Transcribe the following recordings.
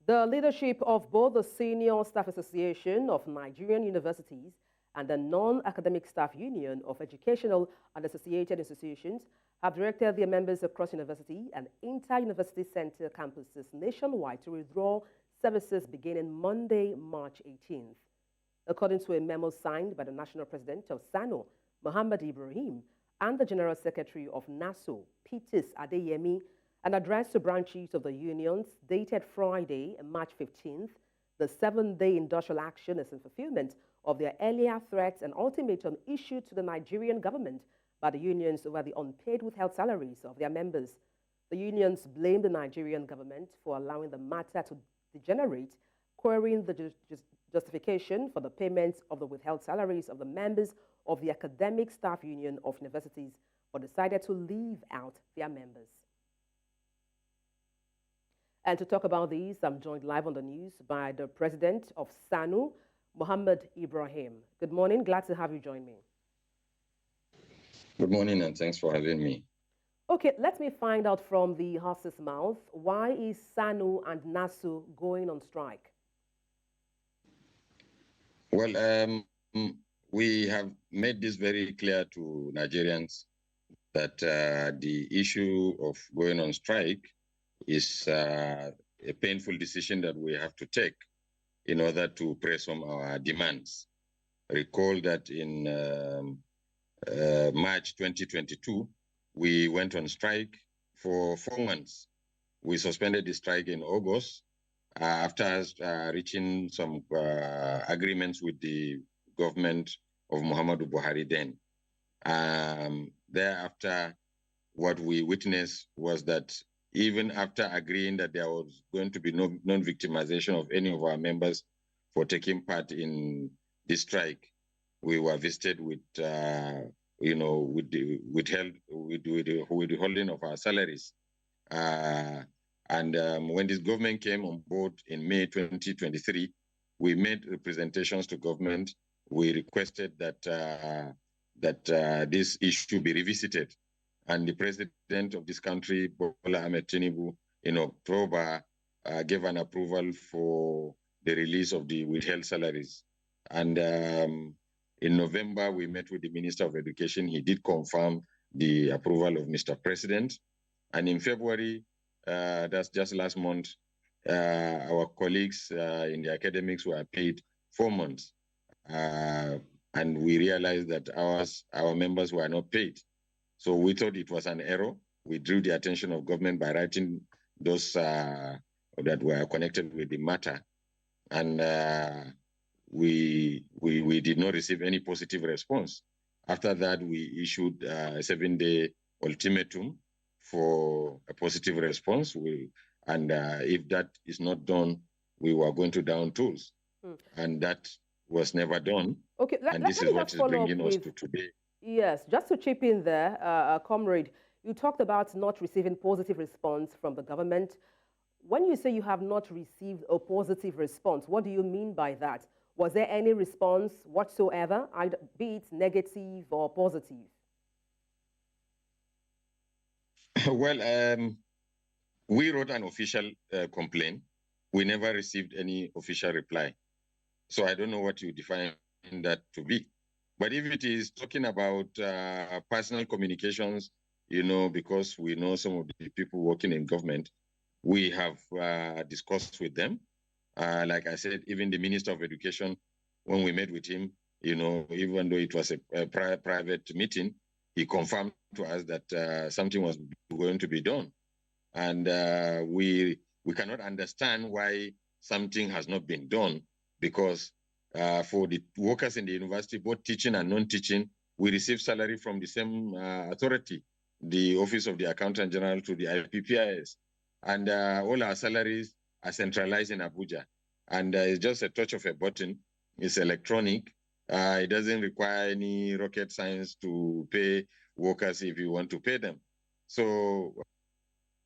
The leadership of both the Senior Staff Association of Nigerian Universities and the Non-Academic Staff Union of Educational and Associated Institutions have directed their members across university and inter-university center campuses nationwide to withdraw services beginning Monday, March 18th. According to a memo signed by the National President of SSANU, Mohammed Ibrahim, and the General Secretary of NASU, Adeyemi, an address to branches of the unions dated Friday, March 15th, the 7-day industrial action is in fulfillment of their earlier threats and ultimatum issued to the Nigerian government by the unions over the unpaid withheld salaries of their members. The unions blame the Nigerian government for allowing the matter to degenerate, querying the justification for the payments of the withheld salaries of the members of the Academic Staff Union of Universities, but decided to leave out their members. And to talk about these, I'm joined live on the news by the president of SSANU, Mohammed Ibrahim. Good morning. Glad to have you join me. Good morning, and thanks for having me. Okay, let me find out from the horse's mouth, why is SSANU and NASU going on strike? Well, we have made this very clear to Nigerians that the issue of going on strike is a painful decision that we have to take in order to press on our demands. Recall that in March 2022, we went on strike for 4 months. We suspended the strike in August after reaching some agreements with the government of Muhammad Buhari then. Thereafter, what we witnessed was that even after agreeing that there was going to be no non-victimization of any of our members for taking part in this strike, we were visited with, with the withholding of our salaries. When this government came on board in May 2023, we made representations to government. We requested that this issue be revisited. And the president of this country, Bola Ahmed Tinubu, in October, gave an approval for the release of the withheld salaries. And in November, we met with the Minister of Education. He did confirm the approval of Mr. President. And in February, that's just last month, our colleagues in the academics were paid 4 months. And we realized that our members were not paid. So we thought it was an error. We drew the attention of government by writing those that were connected with the matter. And we did not receive any positive response. After that, we issued a 7-day ultimatum for a positive response. If that is not done, we were going to down tools. And that was never done. Okay, this is what is bringing us to today. Yes, just to chip in there, comrade, you talked about not receiving positive response from the government. When you say you have not received a positive response, what do you mean by that? Was there any response whatsoever, either be it negative or positive? Well, we wrote an official complaint. We never received any official reply. So I don't know what you define that to be. But if it is talking about personal communications, because we know some of the people working in government, we have discussed with them. Like I said, even the Minister of Education, when we met with him, even though it was a private meeting, he confirmed to us that something was going to be done. And we cannot understand why something has not been done, because for the workers in the university, both teaching and non-teaching, we receive salary from the same authority, the Office of the Accountant General to the IPPIS. And all our salaries are centralized in Abuja. And it's just a touch of a button. It's electronic. It doesn't require any rocket science to pay workers if you want to pay them. So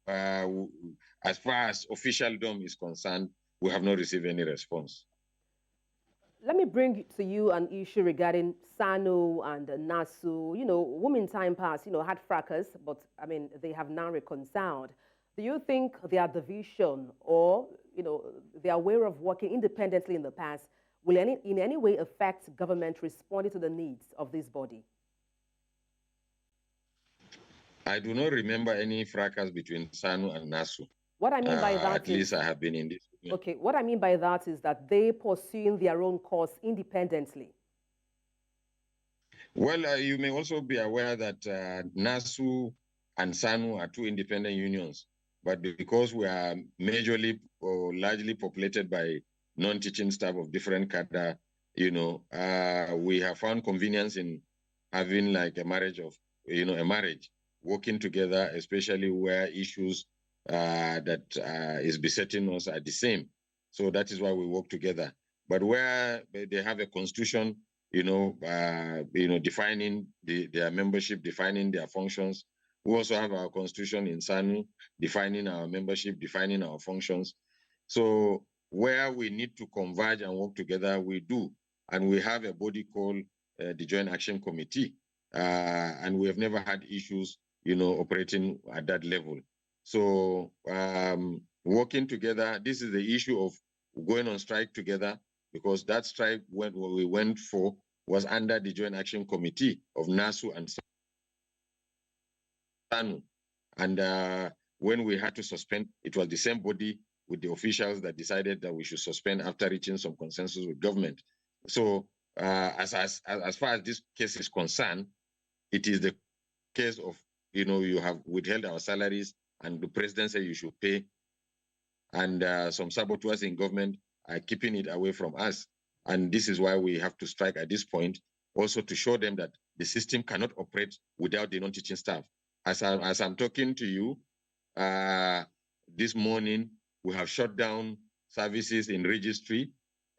as far as officialdom is concerned, we have not received any response. Let me bring to you an issue regarding SSANU and NASU. Whom in time past, had fracas, but they have now reconciled. Do you think their division or, their way of working independently in the past will in any way affect government responding to the needs of this body? I do not remember any fracas between SSANU and NASU. What I mean by that at least I have been in this. Okay, what I mean by that is that they pursuing their own course independently. Well, you may also be aware that NASU and SSANU are two independent unions, but because we are majorly or largely populated by non-teaching staff of different cadre, we have found convenience in having like a marriage, working together, especially where issues that is besetting us are the same. So that is why we work together. But where they have a constitution, defining their membership, defining their functions. We also have our constitution in SSANU, defining our membership, defining our functions. So where we need to converge and work together, we do. And we have a body called the Joint Action Committee. And we have never had issues, operating at that level. So working together, this is the issue of going on strike together, because that strike what we went for was under the Joint Action Committee of NASU and SSANU. And when we had to suspend, it was the same body with the officials that decided that we should suspend after reaching some consensus with government. So as far as this case is concerned, it is the case of, you have withheld our salaries and the president said you should pay. And some saboteurs in government are keeping it away from us. And this is why we have to strike at this point, also to show them that the system cannot operate without the non-teaching staff. As I'm talking to you, this morning, we have shut down services in registry,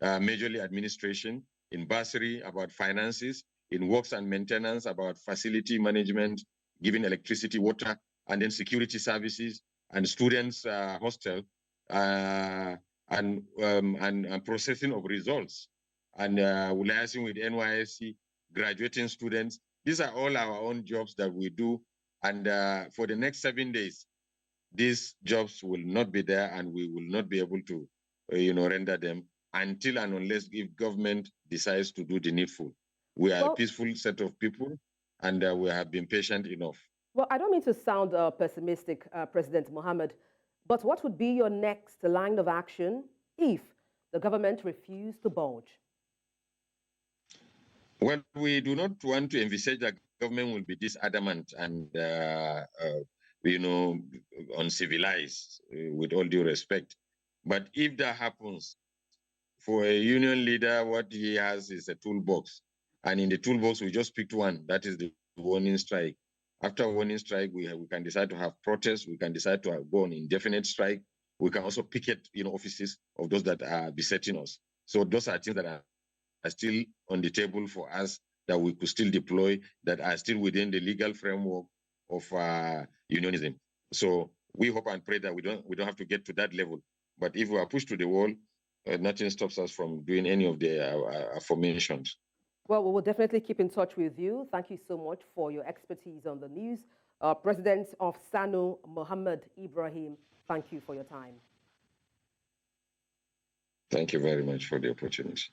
majorly administration, in bursary about finances, in works and maintenance about facility management, giving electricity, water, and then security services, and students' hostel, and processing of results, and liaising with NYSC, graduating students. These are all our own jobs that we do. And for the next 7 days, these jobs will not be there and we will not be able to, render them until and unless if government decides to do the needful. We are a peaceful set of people and we have been patient enough. Well, I don't mean to sound pessimistic, President Mohammed, but what would be your next line of action if the government refused to budge? Well, we do not want to envisage that government will be this adamant and, uncivilized, with all due respect. But if that happens, for a union leader, what he has is a toolbox. And in the toolbox, we just picked one. That is the warning strike. After warning strike, we can decide to have protests. We can decide to go on indefinite strike. We can also picket, offices of those that are besetting us. So those are things that are still on the table for us that we could still deploy, that are still within the legal framework of unionism. So we hope and pray that we don't have to get to that level. But if we are pushed to the wall, nothing stops us from doing any of the aforementioned. Well, we will definitely keep in touch with you. Thank you so much for your expertise on the news. President of SSANU, Mohammed Ibrahim, thank you for your time. Thank you very much for the opportunity.